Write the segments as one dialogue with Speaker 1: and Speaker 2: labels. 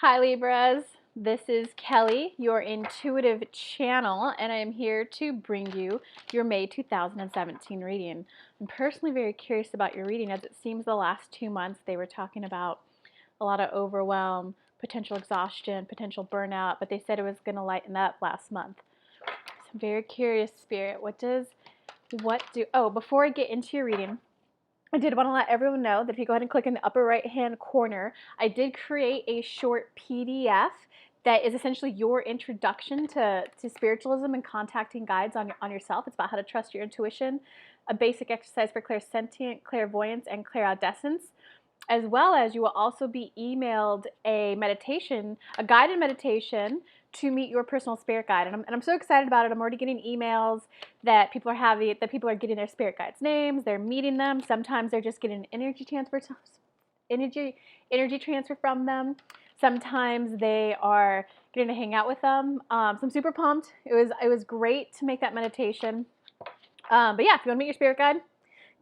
Speaker 1: Hi Libras, this is Kelly, your intuitive channel, and I am here to bring you your May 2017 reading. I'm personally very curious about your reading as it seems the last 2 months they were talking about a lot of overwhelm, potential exhaustion, potential burnout, but they said it was going to lighten up last month. So I'm very curious, Spirit, before I get into your reading, I did want to let everyone know that if you go ahead and click in the upper right hand corner, I did create a short PDF that is essentially your introduction to spiritualism and contacting guides on yourself. It's about how to trust your intuition, a basic exercise for clairsentient, clairvoyance, and clairaudescence, as well as you will also be emailed a meditation, a guided meditation to meet your personal spirit guide. And I'm so excited about it. I'm already getting emails that people are getting their spirit guides' names, they're meeting them. Sometimes they're just getting an energy transfer from them. Sometimes they are getting to hang out with them. So I'm super pumped. It was great to make that meditation. But yeah, if you want to meet your spirit guide,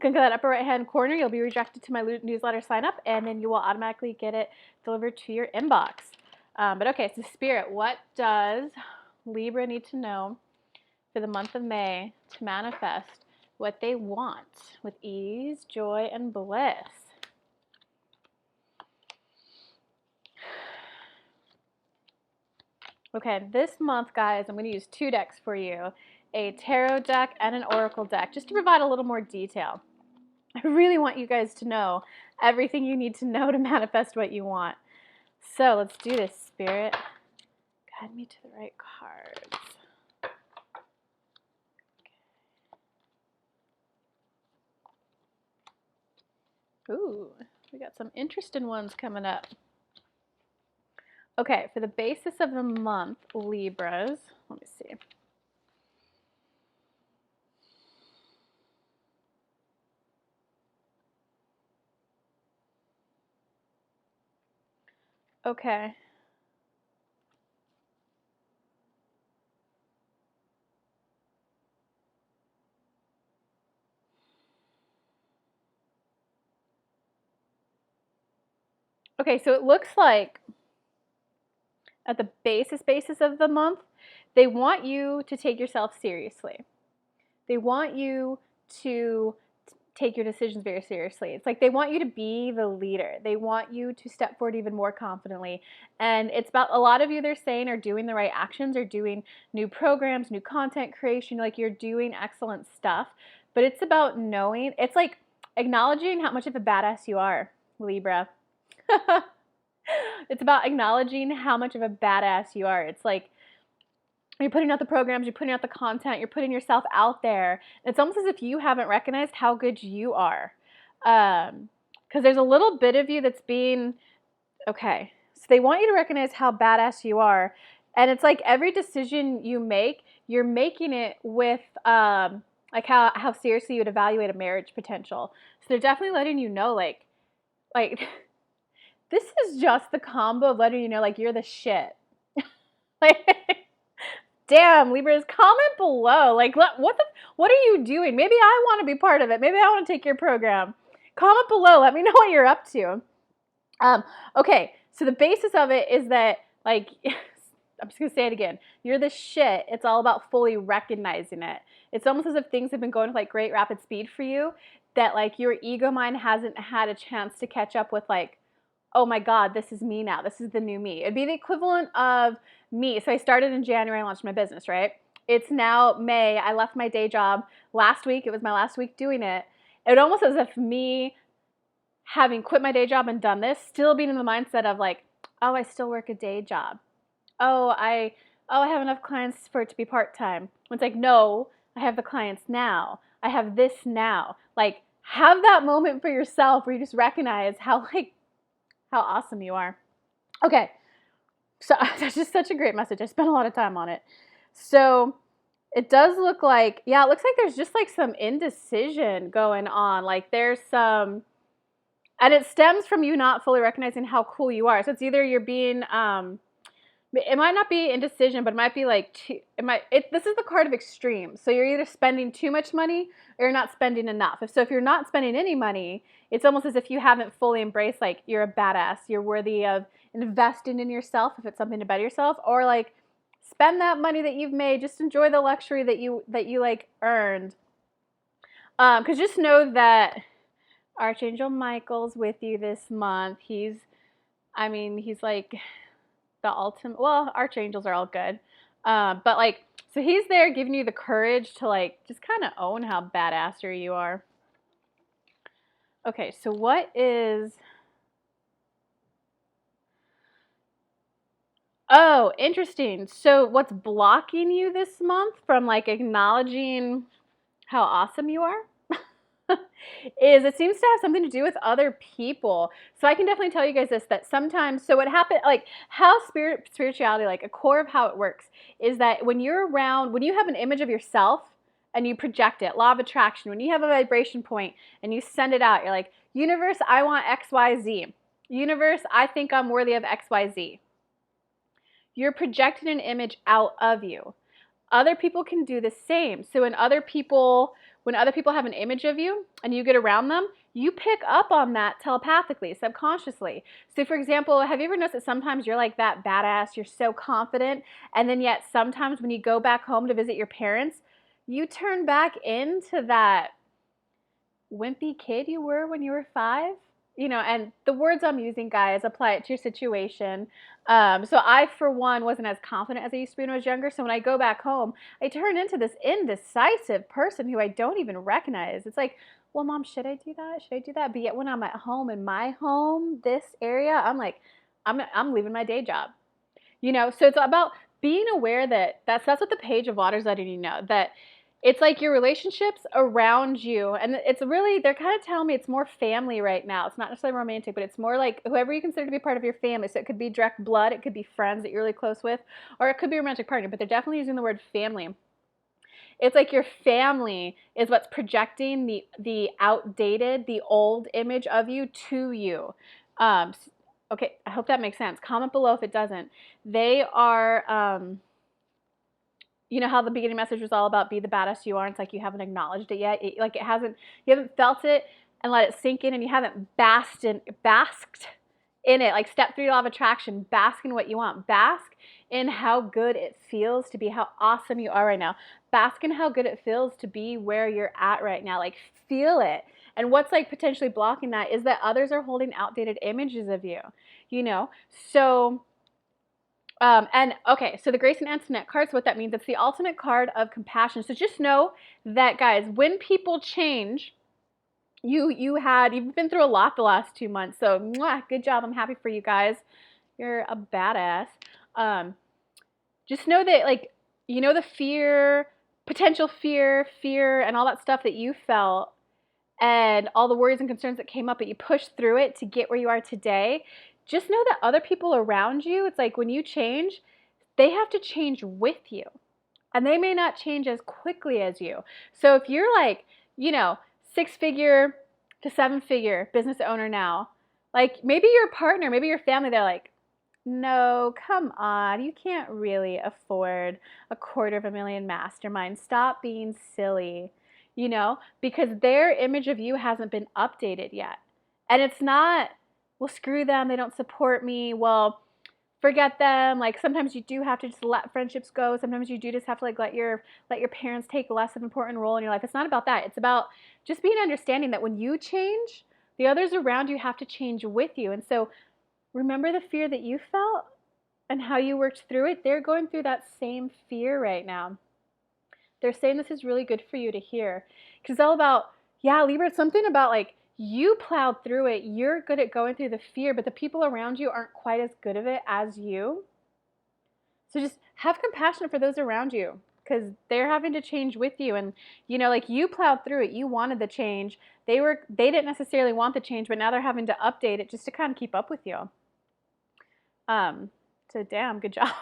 Speaker 1: click that upper right hand corner. You'll be redirected to my newsletter sign up, and then you will automatically get it delivered to your inbox. But okay, so Spirit, what does Libra need to know for the month of May to manifest what they want with ease, joy, and bliss? Okay, this month, guys, I'm going to use 2 decks for you, a tarot deck and an oracle deck, just to provide a little more detail. I really want you guys to know everything you need to know to manifest what you want. So let's do this, Spirit. Guide me to the right cards. Ooh, we got some interesting ones coming up. Okay, for the basis of the month, Libras, let me see. Okay. Okay, so it looks like at the basis of the month, they want you to take yourself seriously. They want you to take your decisions very seriously. It's like they want you to be the leader. They want you to step forward even more confidently. And it's about a lot of you, they're saying, are doing the right actions, are doing new programs, new content creation, like you're doing excellent stuff. But it's about knowing, it's like acknowledging how much of a badass you are, Libra. It's about acknowledging how much of a badass you are. It's like you're putting out the programs, you're putting out the content, you're putting yourself out there. It's almost as if you haven't recognized how good you are. Because there's a little bit of you that's being, okay, so they want you to recognize how badass you are. And it's like every decision you make, you're making it with like how seriously you would evaluate a marriage potential. So they're definitely letting you know, like this is just the combo of letting you know, like, you're the shit. Like, damn, Libras, comment below. Like, what are you doing? Maybe I want to be part of it. Maybe I want to take your program. Comment below. Let me know what you're up to. Okay, so the basis of it is that, like, I'm just going to say it again. You're the shit. It's all about fully recognizing it. It's almost as if things have been going with, like, great rapid speed for you, that, like, your ego mind hasn't had a chance to catch up with, like, oh my God, this is me now. This is the new me. It'd be the equivalent of me. So I started in January, I launched my business, right? It's now May. I left my day job last week. It was my last week doing it. It almost as if me having quit my day job and done this, still being in the mindset of like, oh, I still work a day job. I have enough clients for it to be part-time. It's like, no, I have the clients now. I have this now. Like, have that moment for yourself where you just recognize how awesome you are. Okay, so that's just such a great message. I spent a lot of time on it. So it does look like, yeah, it looks like there's just like some indecision going on. Like there's some, and it stems from you not fully recognizing how cool you are. So it's either you're being, it might not be indecision, but it might be like, this is the card of extremes. So you're either spending too much money or you're not spending enough. So if you're not spending any money, it's almost as if you haven't fully embraced, like, you're a badass, you're worthy of investing in yourself if it's something to better yourself, or like spend that money that you've made, just enjoy the luxury that you like earned. Because just know that Archangel Michael's with you this month. He's like the ultimate, well, archangels are all good. But like, so he's there giving you the courage to like just kind of own how badassery you are. Okay, so what is, oh, interesting. So what's blocking you this month from like acknowledging how awesome you are is it seems to have something to do with other people. So I can definitely tell you guys this, that sometimes, so what happened, like how spirituality, like a core of how it works is that when you're around, when you have an image of yourself and you project it, law of attraction, when you have a vibration point and you send it out, you're like, universe, I want XYZ. Universe, I think I'm worthy of XYZ. You're projecting an image out of you. Other people can do the same. So when other people have an image of you and you get around them, you pick up on that telepathically, subconsciously. So for example, have you ever noticed that sometimes you're like that badass, you're so confident, and then yet sometimes when you go back home to visit your parents, you turn back into that wimpy kid you were when you were 5? You know, and the words I'm using, guys, apply it to your situation. So I, for one, wasn't as confident as I used to be when I was younger. So when I go back home, I turn into this indecisive person who I don't even recognize. It's like, well, Mom, should I do that? Should I do that? But yet when I'm at home, in my home, this area, I'm like, I'm leaving my day job. You know, so it's about being aware that that's what the Page of Water is letting you know, that it's like your relationships around you, and it's really, they're kind of telling me it's more family right now. It's not necessarily romantic, but it's more like whoever you consider to be part of your family. So it could be direct blood, it could be friends that you're really close with, or it could be a romantic partner, but they're definitely using the word family. It's like your family is what's projecting the outdated, the old image of you to you. Okay, I hope that makes sense. Comment below if it doesn't. They are, you know how the beginning message was all about be the badass you are? It's like you haven't acknowledged it yet. You haven't felt it and let it sink in, and you haven't basked in it. Like step 3 law of attraction, bask in what you want. Bask in how good it feels to be how awesome you are right now. Bask in how good it feels to be where you're at right now. Like feel it. And what's like potentially blocking that is that others are holding outdated images of you, you know? So and okay, so the Grace and Antoinette cards, what that means, it's the ultimate card of compassion. So just know that, guys, when people change, you've been through a lot the last 2 months. So mwah, good job. I'm happy for you guys. You're a badass. Just know that, like, you know, the fear, potential fear, and all that stuff that you felt, and all the worries and concerns that came up, but you pushed through it to get where you are today. Just know that other people around you, it's like when you change, they have to change with you. And they may not change as quickly as you. So if you're like, you know, 6-figure to 7-figure business owner now, like maybe your partner, maybe your family, they're like, no, come on, you can't really afford a $250,000 mastermind. Stop being silly, you know, because their image of you hasn't been updated yet. And it's not, well, screw them, they don't support me, well, forget them. Like sometimes you do have to just let friendships go. Sometimes you do just have to like let your parents take less of an important role in your life. It's not about that. It's about just being understanding that when you change, the others around you have to change with you. And so remember the fear that you felt and how you worked through it. They're going through that same fear right now. They're saying this is really good for you to hear. Because it's all about, yeah, Libra, it's something about like you plowed through it. You're good at going through the fear, but the people around you aren't quite as good of it as you. So just have compassion for those around you because they're having to change with you. And, you know, like you plowed through it. You wanted the change. They didn't necessarily want the change, but now they're having to update it just to kind of keep up with you. So damn, good job.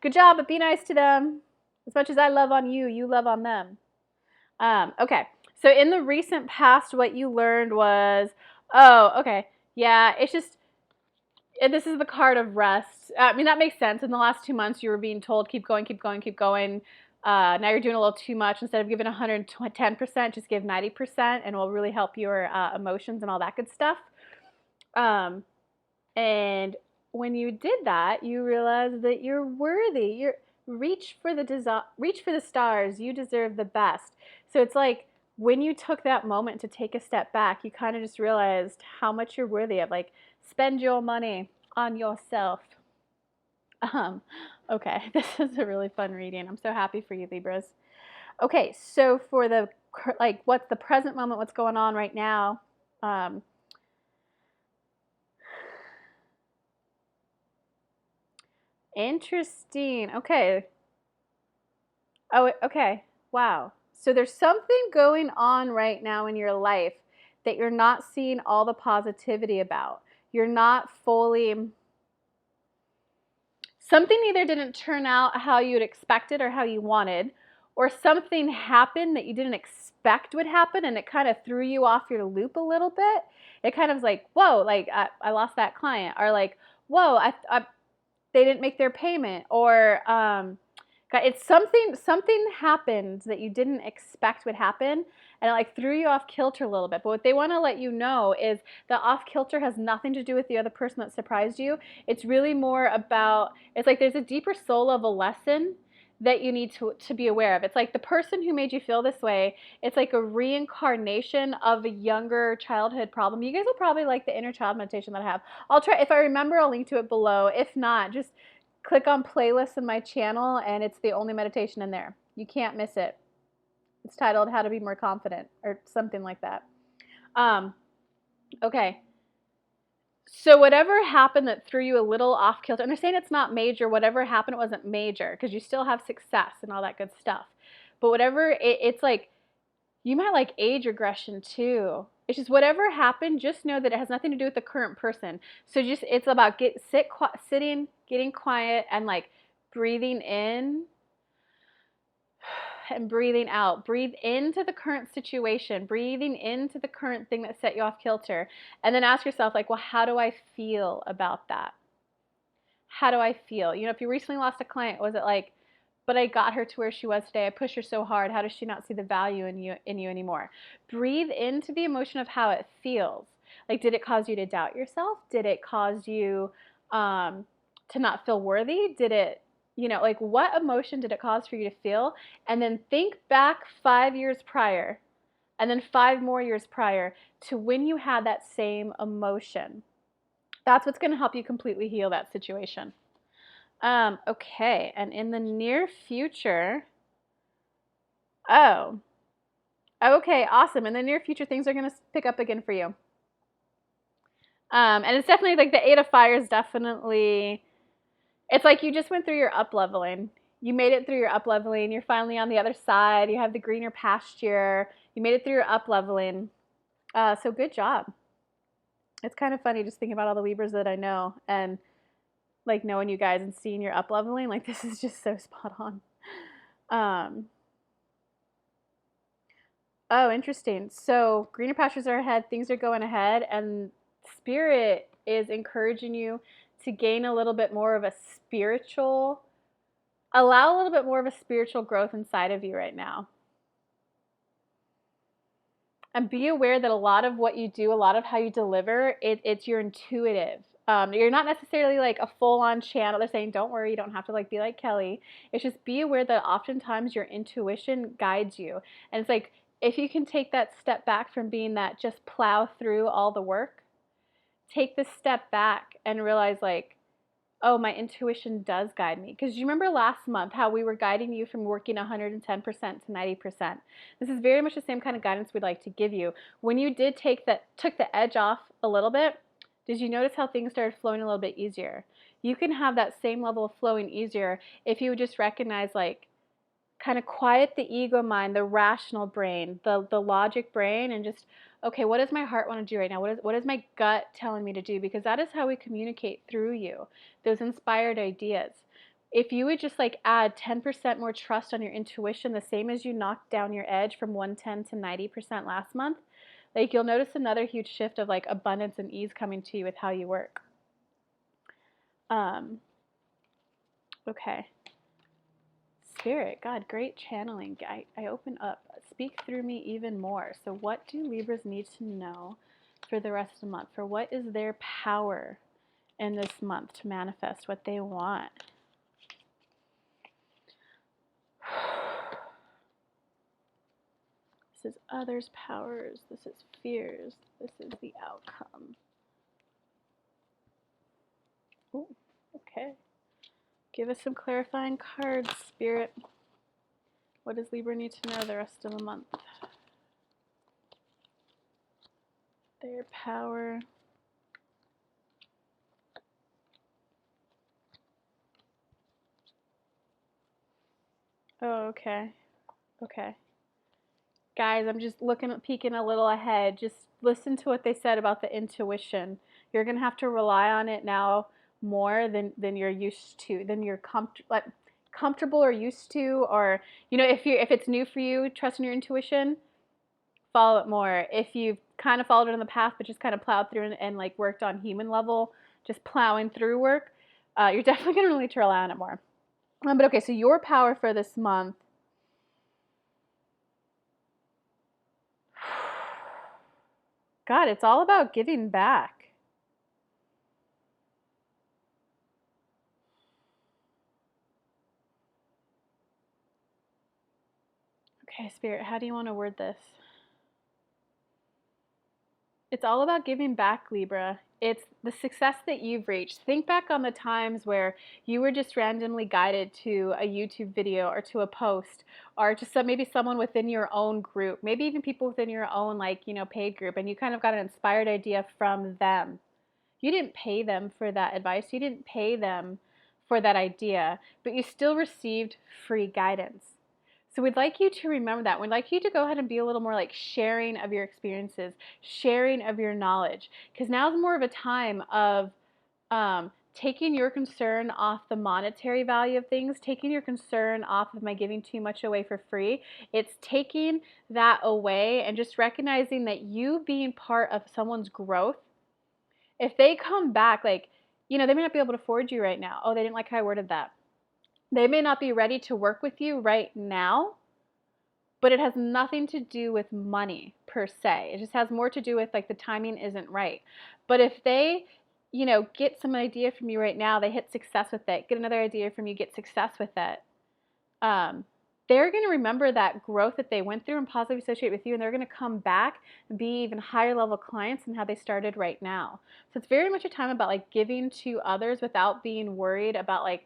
Speaker 1: Good job, but be nice to them. As much as I love on you, you love on them. Okay, so in the recent past, what you learned was, oh, okay, yeah, it's just, this is the card of rest. I mean, that makes sense. In the last 2 months, you were being told, keep going, keep going, keep going. Now you're doing a little too much. Instead of giving 110%, just give 90%, and it will really help your emotions and all that good stuff. And when you did that, you realize that you're worthy. You're reach for the stars. You deserve the best. So it's like when you took that moment to take a step back, you kind of just realized how much you're worthy of. Like, spend your money on yourself. Um, okay, this is a really fun reading. I'm so happy for you, Libras. Okay, so for the like, what's the present moment? What's going on right now? Um, Interesting. Okay. Oh, okay. Wow. So there's something going on right now in your life that you're not seeing all the positivity about. You're not fully, something either didn't turn out how you'd expected or how you wanted, or something happened that you didn't expect would happen and it kind of threw you off your loop a little bit. It kind of was like, whoa, like I lost that client, or like, whoa, they didn't make their payment, or it's something happened that you didn't expect would happen, and it like threw you off kilter a little bit. But what they want to let you know is the off kilter has nothing to do with the other person that surprised you. It's really more about, it's like there's a deeper soul level lesson that you need to be aware of. It's like the person who made you feel this way, it's like a reincarnation of a younger childhood problem. You guys will probably like the inner child meditation that I have. I'll try, if I remember, I'll link to it below. If not, just click on playlists in my channel and it's the only meditation in there. You can't miss it. It's titled How to Be More Confident or something like that. Okay. So whatever happened that threw you a little off kilter, understand it's not major. Whatever happened, it wasn't major because you still have success and all that good stuff. But whatever, it's like, you might like age regression too. It's just whatever happened, just know that it has nothing to do with the current person. So just, it's about sitting, getting quiet, and like breathing in and breathing out. Breathe into the current situation, breathing into the current thing that set you off kilter. And then ask yourself, like, well, how do I feel about that? How do I feel? You know, if you recently lost a client, was it like, but I got her to where she was today. I pushed her so hard. How does she not see the value in you anymore? Breathe into the emotion of how it feels. Like, did it cause you to doubt yourself? Did it cause you to not feel worthy? Did it, you know, like, what emotion did it cause for you to feel? And then think back 5 years prior, and then 5 more years prior to when you had that same emotion. That's what's going to help you completely heal that situation. Okay, and in the near future, oh, okay, awesome. In the near future, things are going to pick up again for you. And it's definitely like the Eight of Fire is definitely, it's like you just went through your up leveling. You made it through your up leveling. You're finally on the other side. You have the greener pasture. You made it through your up leveling. So good job. It's kind of funny just thinking about all the Libras that I know and like knowing you guys and seeing your up leveling. Like, this is just so spot on. Oh, interesting. So greener pastures are ahead, things are going ahead, and Spirit is encouraging you to gain a little bit more of a allow a little bit more of a spiritual growth inside of you right now. And be aware that a lot of what you do, a lot of how you deliver, it's your intuitive. You're not necessarily like a full-on channel. They're saying, don't worry, you don't have to like be like Kelly. It's just be aware that oftentimes your intuition guides you. And it's like, if you can take that step back from being that just plow through all the work, take this step back and realize like, oh, my intuition does guide me. Because you remember last month how we were guiding you from working 110% to 90%. This is very much the same kind of guidance we'd like to give you. When you did took the edge off a little bit, did you notice how things started flowing a little bit easier? You can have that same level of flowing easier if you would just recognize, like, kind of quiet the ego mind, the rational brain, the logic brain, and just, okay, what does my heart want to do right now? What is my gut telling me to do? Because that is how we communicate through you, those inspired ideas. If you would just like add 10% more trust on your intuition, the same as you knocked down your edge from 110 to 90% last month, like, you'll notice another huge shift of like abundance and ease coming to you with how you work. Okay. Spirit, God, great channeling. I open up. Speak through me even more. So what do Libras need to know for the rest of the month? For what is their power in this month to manifest what they want. This is others' powers. This is fears. This is the outcome. Ooh, okay. Give us some clarifying cards, Spirit. What does Libra need to know the rest of the month? Their power. Oh, okay. Okay. Guys, I'm just peeking a little ahead. Just listen to what they said about the intuition. You're going to have to rely on it now more than you're used to, than you're comfortable or used to, or, you know, if it's new for you, trust in your intuition, follow it more. If you've kind of followed it in the past, but just kind of plowed through and like worked on human level, just plowing through work, you're definitely going to need to rely on it more. But okay, so your power for this month. God, it's all about giving back. Okay, Spirit, how do you want to word this? It's all about giving back, Libra. It's the success that you've reached. Think back on the times where you were just randomly guided to a YouTube video or to a post, or to maybe someone within your own group, maybe even people within your own, like, you know, paid group, and you kind of got an inspired idea from them. You didn't pay them for that advice. You didn't pay them for that idea, but you still received free guidance. So we'd like you to remember that. We'd like you to go ahead and be a little more like sharing of your experiences, sharing of your knowledge, because now is more of a time of taking your concern off the monetary value of things, taking your concern off of my giving too much away for free. It's taking that away and just recognizing that you being part of someone's growth, if they come back, like, you know, they may not be able to afford you right now. Oh, they didn't like how I worded that. They may not be ready to work with you right now, but it has nothing to do with money per se. It just has more to do with like the timing isn't right. But if they, you know, get some idea from you right now, they hit success with it, get another idea from you, get success with it, they're going to remember that growth that they went through and positively associate with you, and they're going to come back and be even higher level clients than how they started right now. So it's very much a time about like giving to others without being worried about like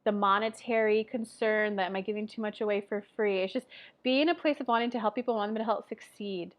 Speaker 1: the monetary concern that am I giving too much away for free. It's just being a place of wanting to help people, wanting them to help succeed.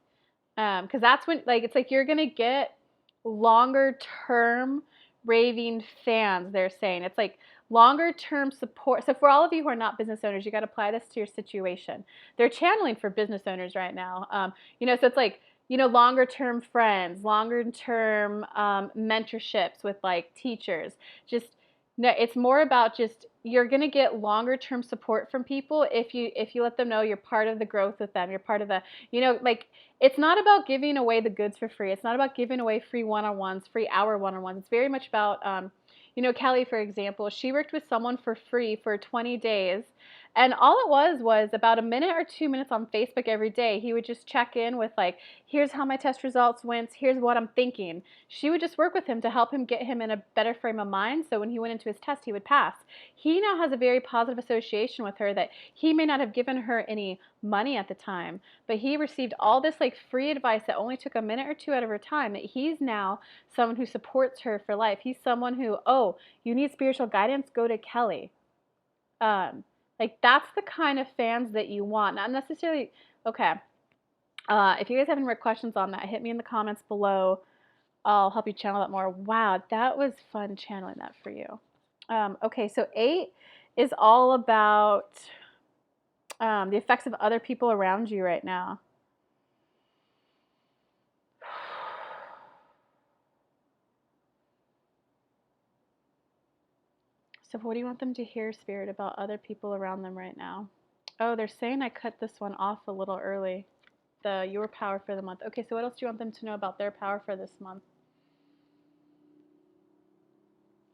Speaker 1: Because that's when, like, it's like you're going to get longer term raving fans, they're saying. It's like longer term support. So for all of you who are not business owners, you got to apply this to your situation. They're channeling for business owners right now. You know, so it's like, you know, longer term friends, longer term mentorships with like teachers. Just, no, it's more about just you're going to get longer term support from people if you let them know you're part of the growth with them. You're part of the, you know, like, it's not about giving away the goods for free. It's not about giving away free one-on-ones, free hour one-on-ones. It's very much about, you know, Kelly, for example, she worked with someone for free for 20 days. And all it was about a minute or 2 minutes on Facebook every day. He would just check in with like, here's how my test results went. Here's what I'm thinking. She would just work with him to help him get him in a better frame of mind. So when he went into his test, he would pass. He now has a very positive association with her that he may not have given her any money at the time, but he received all this like free advice that only took a minute or two out of her time, that he's now someone who supports her for life. He's someone who, oh, you need spiritual guidance, go to Kelly. Like, that's the kind of fans that you want. Not necessarily, okay. If you guys have any more questions on that, hit me in the comments below. I'll help you channel that more. Wow, that was fun channeling that for you. Okay, so 8 is all about the effects of other people around you right now. So what do you want them to hear, Spirit, about other people around them right now? Oh, they're saying I cut this one off a little early. Your power for the month. Okay, so what else do you want them to know about their power for this month?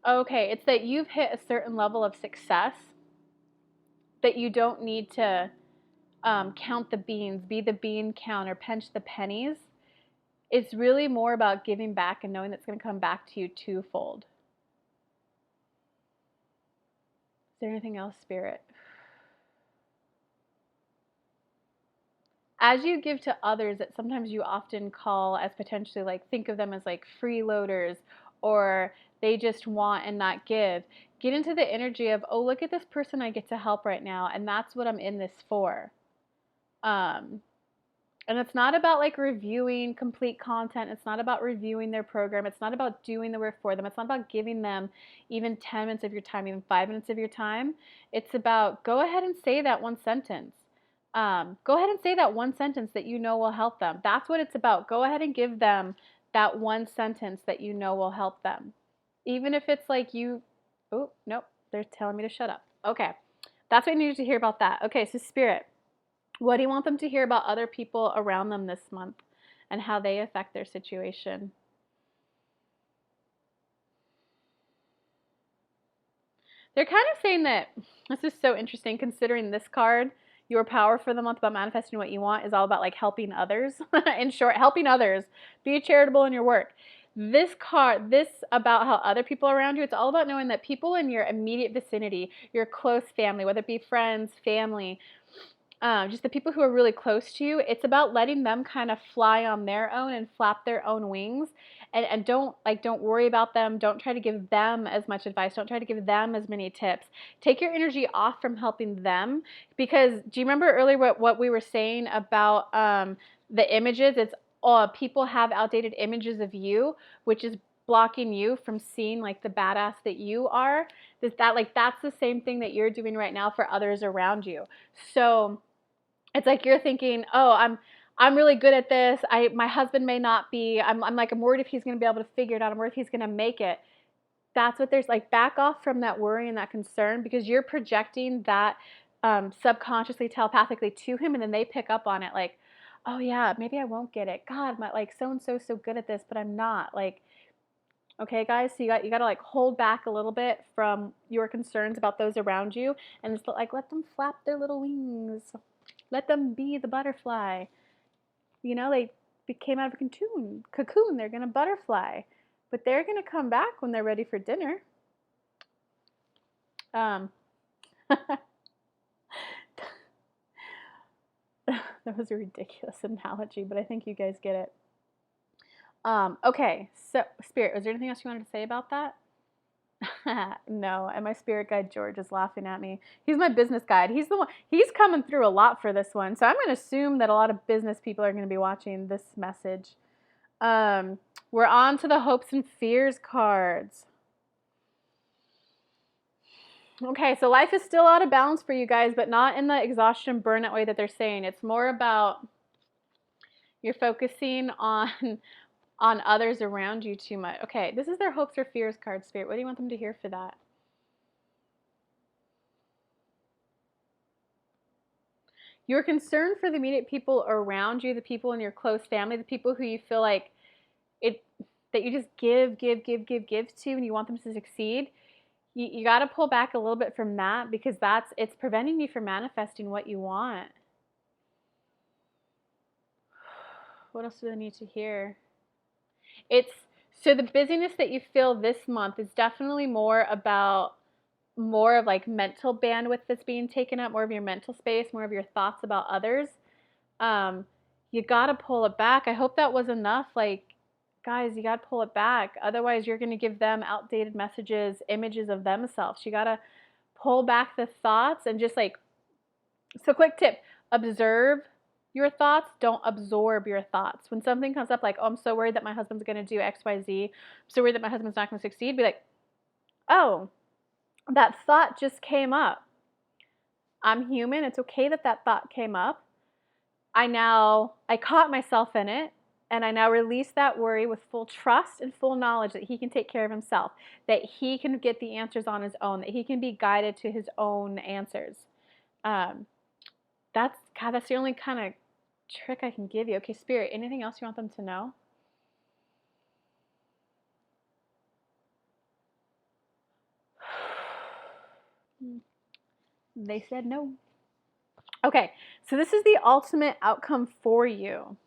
Speaker 1: Okay, it's that you've hit a certain level of success that you don't need to count the beans, be the bean counter, pinch the pennies. It's really more about giving back and knowing that's going to come back to you twofold. there anything else, Spirit? As you give to others that sometimes you often call as potentially like, think of them as like freeloaders, or they just want and not give. Get into the energy of, oh, look at this person I get to help right now, and that's what I'm in this for. Um, and it's not about like reviewing complete content. It's not about reviewing their program. It's not about doing the work for them. It's not about giving them even 10 minutes of your time, even 5 minutes of your time. It's about, go ahead and say that one sentence. Go ahead and say that one sentence that you know will help them. That's what it's about. Go ahead and give them that one sentence that you know will help them. Even if it's like you, oh, nope, they're telling me to shut up. Okay, that's what I needed to hear about that. Okay, so Spirit, what do you want them to hear about other people around them this month and how they affect their situation? They're kind of saying that, this is so interesting considering this card, your power for the month about manifesting what you want, is all about like helping others. In short, helping others. Be charitable in your work. This card, this about how other people around you, it's all about knowing that people in your immediate vicinity, your close family, whether it be friends, family, just the people who are really close to you, it's about letting them kind of fly on their own and flap their own wings, and don't worry about them. Don't try to give them as much advice. Don't try to give them as many tips. Take your energy off from helping them, because do you remember earlier what we were saying about the images? It's people have outdated images of you, which is blocking you from seeing like the badass that you are. That's the same thing that you're doing right now for others around you. So it's like you're thinking, oh, I'm really good at this. My husband may not be. I'm worried if he's going to be able to figure it out. I'm worried if he's going to make it. That's what there's like, back off from that worry and that concern, because you're projecting that subconsciously, telepathically to him, and then they pick up on it like, oh yeah, maybe I won't get it. God, my like so and so good at this, but I'm not. Like, okay, guys, so you got to like hold back a little bit from your concerns about those around you, and just like let them flap their little wings. Let them be the butterfly. You know, they came out of a cocoon. They're going to butterfly. But they're going to come back when they're ready for dinner. That was a ridiculous analogy, but I think you guys get it. Okay, so Spirit, was there anything else you wanted to say about that? No, and my spirit guide George is laughing at me. He's my business guide. He's the one. He's coming through a lot for this one, so I'm going to assume that a lot of business people are going to be watching this message. We're on to the hopes and fears cards. Okay, so life is still out of balance for you guys, but not in the exhaustion burnout way that they're saying. It's more about you're focusing on others around you too much. Okay, this is their hopes or fears card, Spirit. What do you want them to hear for that? You're concerned for the immediate people around you, the people in your close family, the people who you feel like that you just give to, and you want them to succeed. You got to pull back a little bit from that, because it's preventing you from manifesting what you want. What else do they need to hear? So the busyness that you feel this month is definitely more of like mental bandwidth that's being taken up, more of your mental space, more of your thoughts about others. You got to pull it back. I hope that was enough. Like, guys, you got to pull it back. Otherwise, you're going to give them outdated messages, images of themselves. You got to pull back the thoughts and just like, so quick tip, observe your thoughts. Don't absorb your thoughts. When something comes up like, oh, I'm so worried that my husband's going to do X, Y, Z. I'm so worried that my husband's not going to succeed. Be like, oh, that thought just came up. I'm human. It's okay that thought came up. I caught myself in it, and I now release that worry with full trust and full knowledge that he can take care of himself, that he can get the answers on his own, that he can be guided to his own answers. That's the only kind of trick I can give you. Okay, Spirit, anything else you want them to know? They said no. Okay, so this is the ultimate outcome for you.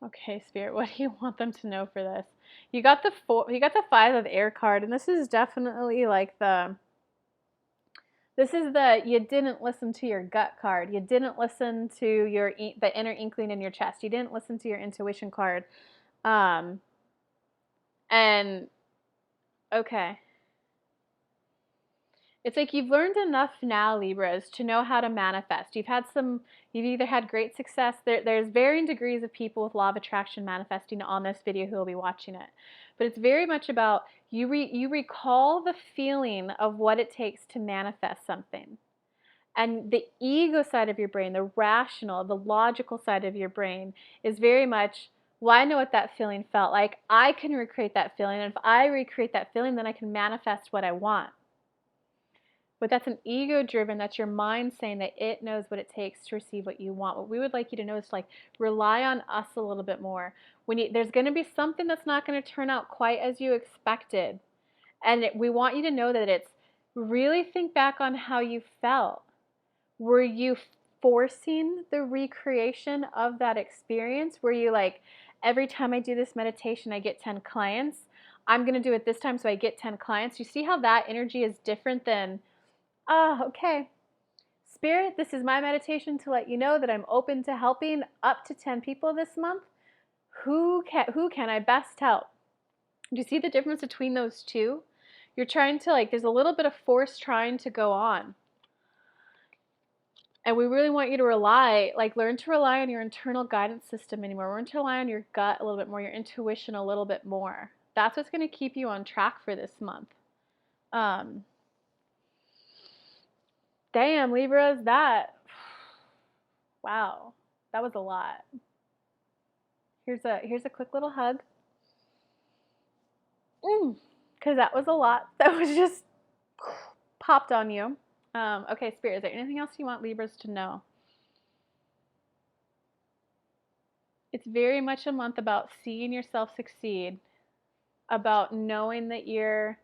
Speaker 1: Okay, Spirit, what do you want them to know for this? You got the five of air card, and this is definitely like this is the you didn't listen to your gut card. You didn't listen to the inner inkling in your chest. You didn't listen to your intuition card. And okay. It's like you've learned enough now, Libras, to know how to manifest. You've either had great success. There's varying degrees of people with law of attraction manifesting on this video who will be watching it. But it's very much about you recall the feeling of what it takes to manifest something. And the ego side of your brain, the rational, the logical side of your brain is very much, well, I know what that feeling felt like. I can recreate that feeling. And if I recreate that feeling, then I can manifest what I want. But that's an ego driven, that's your mind saying that it knows what it takes to receive what you want. What we would like you to know is to like rely on us a little bit more. There's going to be something that's not going to turn out quite as you expected. And we want you to know that it's really think back on how you felt. Were you forcing the recreation of that experience? Were you like, every time I do this meditation, I get 10 clients. I'm going to do it this time so I get 10 clients. You see how that energy is different than, okay. Spirit, this is my meditation to let you know that I'm open to helping up to 10 people this month. Who can I best help? Do you see the difference between those two? You're trying to there's a little bit of force trying to go on. And we really want you to learn to rely on your internal guidance system anymore. Learn to rely on your gut a little bit more, your intuition a little bit more. That's what's going to keep you on track for this month. Damn, Libras, wow, that was a lot. Here's a quick little hug. Because that was a lot. That was just popped on you. Okay, Spirit, is there anything else you want Libras to know? It's very much a month about seeing yourself succeed, about knowing that you're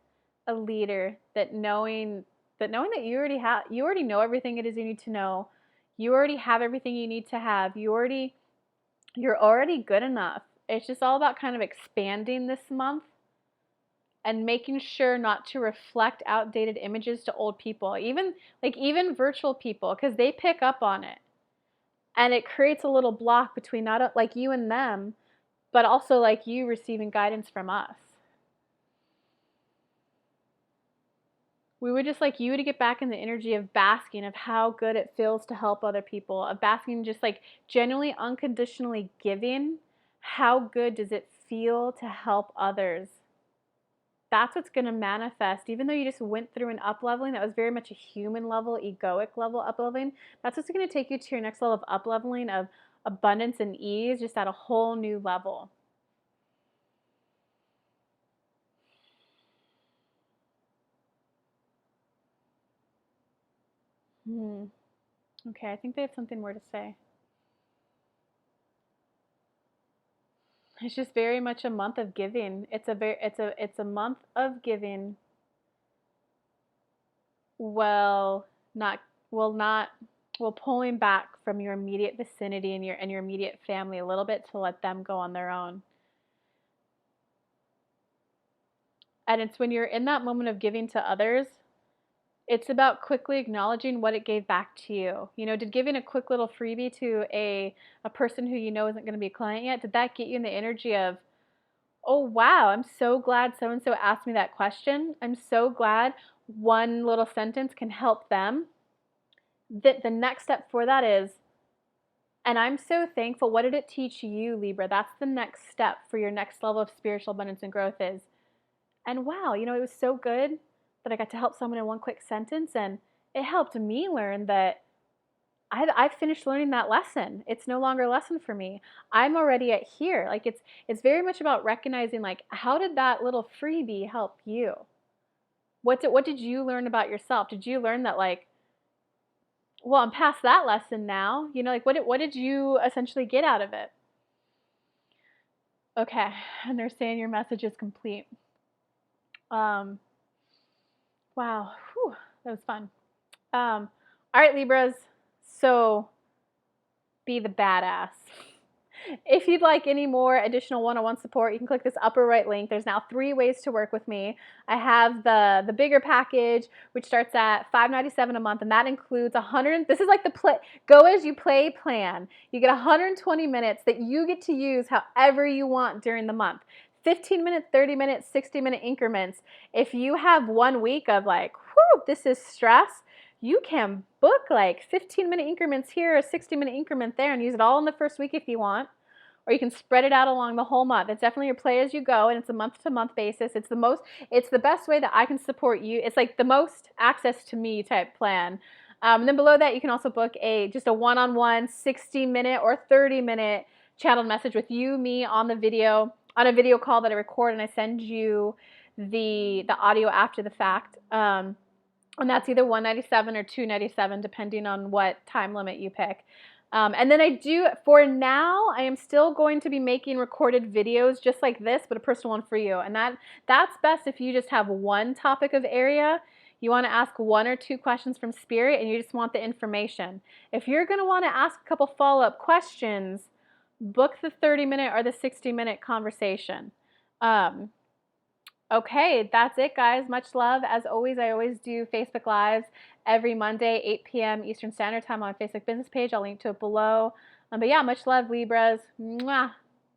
Speaker 1: a leader, that knowing that you already know everything it is you need to know. You already have everything you need to have. You're already good enough. It's just all about kind of expanding this month and making sure not to reflect outdated images to old people, even virtual people, because they pick up on it. And it creates a little block between not like you and them, but also like you receiving guidance from us. We would just like you to get back in the energy of basking, of how good it feels to help other people, of basking, just like genuinely, unconditionally giving. How good does it feel to help others? That's what's going to manifest. Even though you just went through an up-leveling that was very much a human level, egoic level up-leveling, that's what's going to take you to your next level of up-leveling, of abundance and ease, just at a whole new level. Okay, I think they have something more to say. It's just very much a month of giving. It's a month of giving. Pulling back from your immediate vicinity and your immediate family a little bit to let them go on their own. And it's when you're in that moment of giving to others, it's about quickly acknowledging what it gave back to you. Did giving a quick little freebie to a person who you know isn't going to be a client yet, did that get you in the energy of, oh wow, I'm so glad so-and-so asked me that question. I'm so glad one little sentence can help them. The next step for that is, and I'm so thankful, what did it teach you, Libra? That's the next step for your next level of spiritual abundance and growth is, and wow, it was so good that I got to help someone in one quick sentence, and it helped me learn that I've finished learning that lesson. It's no longer a lesson for me. I'm already at here. Like it's very much about recognizing how did that little freebie help you? What did you learn about yourself? Did you learn that well, I'm past that lesson now. What did you essentially get out of it? Okay, and they're saying your message is complete. Wow, whew, that was fun. All right, Libras. So be the badass. If you'd like any more additional one-on-one support, you can click this upper right link. There's now 3 ways to work with me. I have the bigger package, which starts at $5.97 a month, and that includes 100. This is like the go as you play plan. You get 120 minutes that you get to use however you want during the month. 15-minute, 30-minute, 60-minute increments. If you have 1 week of like, whew, this is stress, you can book like 15-minute increments here, a 60-minute increment there, and use it all in the first week if you want. Or you can spread it out along the whole month. It's definitely your play as you go, and it's a month-to-month basis. It's the best way that I can support you. It's like the most access to me type plan. And then below that, you can also book just a one-on-one 60-minute or 30-minute channeled message with you, me on a video call that I record, and I send you the audio after the fact. And that's either $197 or $297, depending on what time limit you pick. And then for now, I am still going to be making recorded videos just like this, but a personal one for you. And that's best if you just have one topic of area. You want to ask 1 or 2 questions from Spirit, and you just want the information. If you're going to want to ask a couple follow-up questions, book the 30-minute or the 60-minute conversation. Okay, that's it, guys. Much love. As always, I always do Facebook Lives every Monday, 8 p.m. Eastern Standard Time on my Facebook business page. I'll link to it below. But yeah, much love, Libras. Mwah.